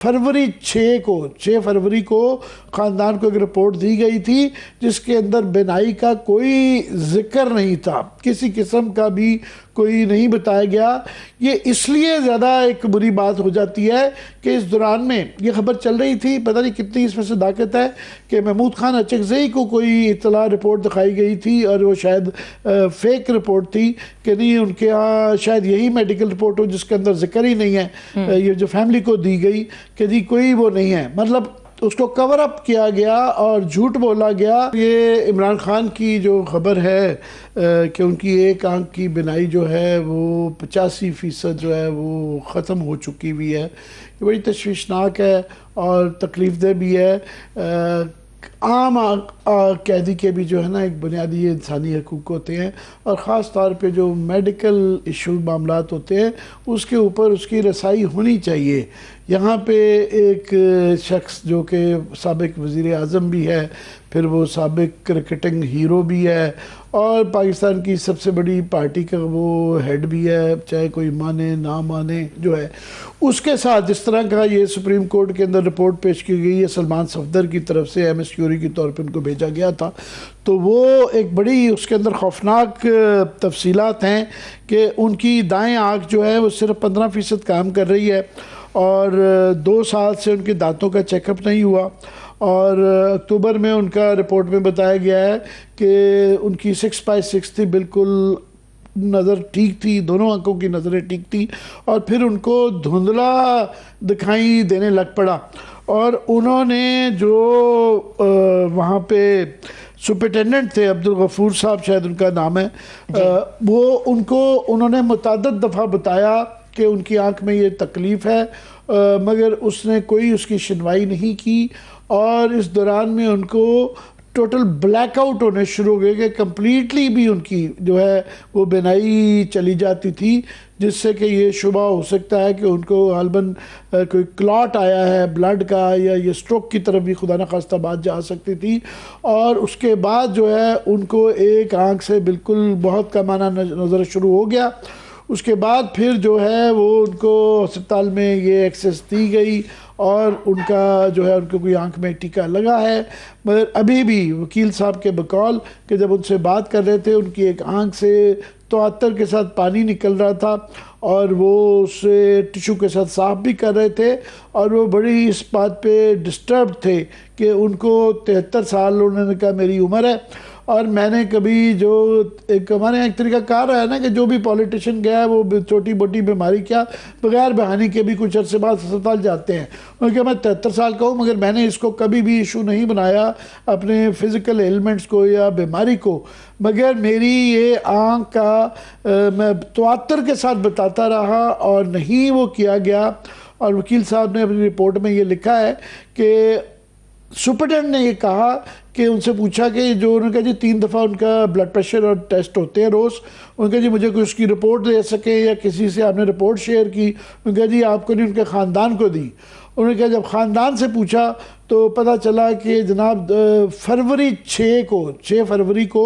फरवरी 6 फरवरी को ख़ानदान को एक रिपोर्ट दी गई थी जिसके अंदर बिनाई का कोई जिक्र नहीं था, किसी किस्म का भी कोई नहीं बताया गया। ये इसलिए ज़्यादा एक बुरी बात हो जाती है कि इस दौरान में ये खबर चल रही थी, पता नहीं कितनी इसमें सदाकत है, कि महमूद खान अचकज़ई को कोई इतला रिपोर्ट दिखाई गई थी और वो शायद फेक रिपोर्ट थी कि नहीं, उनके यहाँ शायद यही मेडिकल रिपोर्ट हो जिसके अंदर जिक्र ही नहीं है, ये जो फैमिली को दी गई कि जी कोई वो नहीं है, मतलब उसको कवर अप किया गया और झूठ बोला गया। ये इमरान खान की जो खबर है कि उनकी एक आंख की बिनाई जो है वो 85% जो है वो ख़त्म हो चुकी हुई है, ये बड़ी तशवीशनाक है और तकलीफ़देह भी है। आम कैदी के भी जो है ना एक बुनियादी इंसानी हकूक़ होते हैं और ख़ास तौर पे जो मेडिकल इशू मामलात होते हैं उसके ऊपर उसकी रसाई होनी चाहिए। यहाँ पे एक शख्स जो कि साबिक वज़ीर आज़म भी है, फिर वो साबिक क्रिकेटिंग हीरो भी है और पाकिस्तान की सबसे बड़ी पार्टी का वो हेड भी है, चाहे कोई माने ना माने जो है, उसके साथ जिस तरह का ये सुप्रीम कोर्ट के अंदर रिपोर्ट पेश की गई है सलमान सफदर की तरफ से MS क्यूरी के तौर पे उनको भेजा गया था, तो वो एक बड़ी उसके अंदर खौफनाक तफसीलात हैं कि उनकी दाएँ आँख जो है वो सिर्फ 15% काम कर रही है और 2 साल से उनके दांतों का चेकअप नहीं हुआ और अक्टूबर में उनका रिपोर्ट में बताया गया है कि उनकी 6/6 थी, बिल्कुल नज़र ठीक थी, दोनों आंखों की नज़रें ठीक थी और फिर उनको धुंधला दिखाई देने लग पड़ा और उन्होंने जो वहाँ पे सुपरिटेंडेंट थे अब्दुल गफूर साहब शायद उनका नाम है, वो उन्होंने मुतअद्दिद दफ़ा बताया कि उनकी आंख में ये तकलीफ़ है, मगर उसने कोई उसकी सुनवाई नहीं की और इस दौरान में उनको टोटल ब्लैकआउट होने शुरू हो गए कि कम्प्लीटली भी उनकी जो है वो बिनाई चली जाती थी, जिससे कि ये शुबा हो सकता है कि उनको गालबन कोई क्लॉट आया है ब्लड का या ये स्ट्रोक की तरफ भी खुदा न खास्ता बात जा सकती थी। और उसके बाद जो है उनको एक आंख से बिल्कुल बहुत कम आना नज़र शुरू हो गया। उसके बाद फिर जो है वो उनको अस्पताल में ये एक्सेस दी गई और उनका जो है उनको कोई आंख में टीका लगा है, मगर अभी भी वकील साहब के बकौल कि जब उनसे बात कर रहे थे उनकी एक आंख से तवातर के साथ पानी निकल रहा था और वो उसे टिशू के साथ साफ भी कर रहे थे और वो बड़ी इस बात पे डिस्टर्ब थे कि उनको 73 साल उन्होंने कहा मेरी उम्र है और मैंने कभी जो एक हमारे यहाँ एक तरीका कार है ना कि जो भी पॉलिटिशियन गया है वो छोटी मोटी बीमारी क्या बगैर बहाने के भी कुछ अर्से बाद अस्पताल जाते हैं, क्योंकि मैं 73 साल का हूँ मगर मैंने इसको कभी भी इशू नहीं बनाया अपने फिज़िकल एलिमेंट्स को या बीमारी को, मगर मेरी ये आँख का मैं तवातर के साथ बताता रहा और नहीं वो किया गया। और वकील साहब ने अपनी रिपोर्ट में ये लिखा है कि सुपरिटेंडेंट ने ये कहा कि उनसे पूछा कि जो उन्होंने कहा जी 3 दफ़ा उनका ब्लड प्रेशर और टेस्ट होते हैं रोज़, उनका जी मुझे कोई उसकी रिपोर्ट दे सके या किसी से आपने रिपोर्ट शेयर की, उनका जी आपको नहीं उनके ख़ानदान को दी। उन्होंने कहा जब ख़ानदान से पूछा तो पता चला कि जनाब फरवरी 6 फरवरी को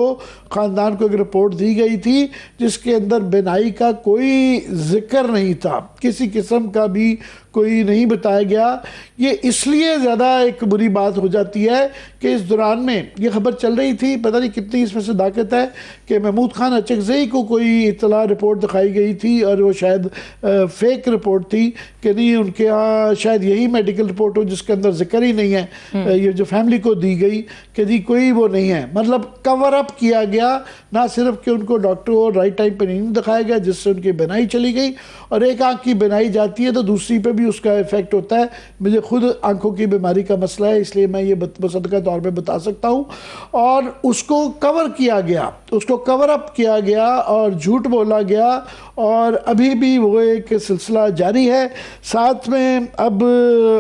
ख़ानदान को एक रिपोर्ट दी गई थी जिसके अंदर बिनाई का कोई जिक्र नहीं था, किसी किस्म का भी कोई नहीं बताया गया। ये इसलिए ज़्यादा एक बुरी बात हो जाती है कि इस दौरान में ये खबर चल रही थी, पता नहीं कितनी इसमें सदाकत है, कि महमूद खान अचकज़ई को कोई इतला रिपोर्ट दिखाई गई थी और वो शायद फेक रिपोर्ट थी कि नहीं, उनके यहाँ शायद यही मेडिकल रिपोर्ट हो जिसके अंदर जिक्र ही नहीं है, ये जो फैमिली को दी गई कि जी कोई वो नहीं है, मतलब कवर अप किया गया। ना सिर्फ कि उनको डॉक्टर को राइट टाइम पे नहीं दिखाया गया जिससे उनकी बिनाई चली गई और एक आंख की बिनाई जाती है तो दूसरी पे भी उसका इफेक्ट होता है। मुझे खुद आंखों की बीमारी का मसला है इसलिए मैं ये मुसद्दक़ा तौर पे बता सकता हूँ। और उसको कवर किया गया, उसको कवर अप किया गया और झूठ बोला गया और अभी भी वो एक सिलसिला जारी है। साथ में अब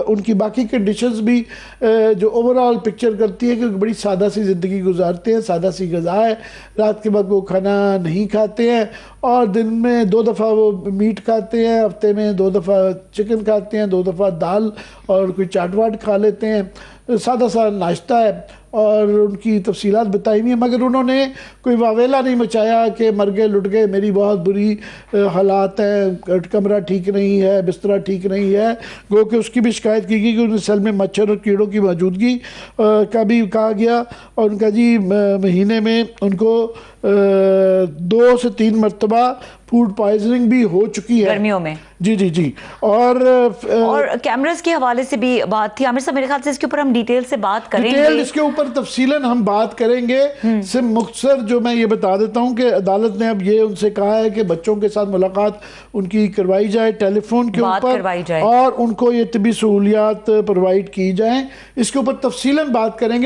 उनकी बाकी कंडीशंस भी जो ओवरऑल पिक्चर करती है कि बड़ी सादा सी ज़िंदगी गुजारते हैं, सादा सी ग़िज़ा है, रात के वक्त वो खाना नहीं खाते हैं और दिन में 2 दफ़ा वो मीट खाते हैं, हफ्ते में 2 दफ़ा चिकन खाते हैं, 2 दफ़ा दाल और कोई चाट वाट खा लेते हैं। सादा सा नाश्ता है और उनकी तफसीलात बताई हुई है, मगर उन्होंने कोई वावेला नहीं मचाया कि मर गए लुट गए, मेरी बहुत बुरी हालात हैं, कमरा ठीक नहीं है, बिस्तरा ठीक नहीं है। गो कि उसकी भी शिकायत की गई कि उन सेल में मच्छर और कीड़ों की मौजूदगी का भी कहा गया, और उनका जी महीने में उनको 2 से 3 मरतबा फूड पॉइजनिंग भी हो चुकी है गर्मियों में। जी जी जी। और कैमरास के हवाले से भी बात थी आमिर साहब, मेरे ख्याल से इसके ऊपर हम डिटेल से बात करेंगे। डिटेल इसके ऊपर तफसीलन हम बात करेंगे। सिर्फ मुख्तसर जो मैं ये बता देता हूँ कि अदालत ने अब ये उनसे कहा है कि बच्चों के साथ मुलाकात उनकी करवाई जाए टेलीफोन के ऊपर, और उनको ये तिबी सहूलियात प्रोवाइड की जाएं। इसके ऊपर तफसीलन बात करेंगे।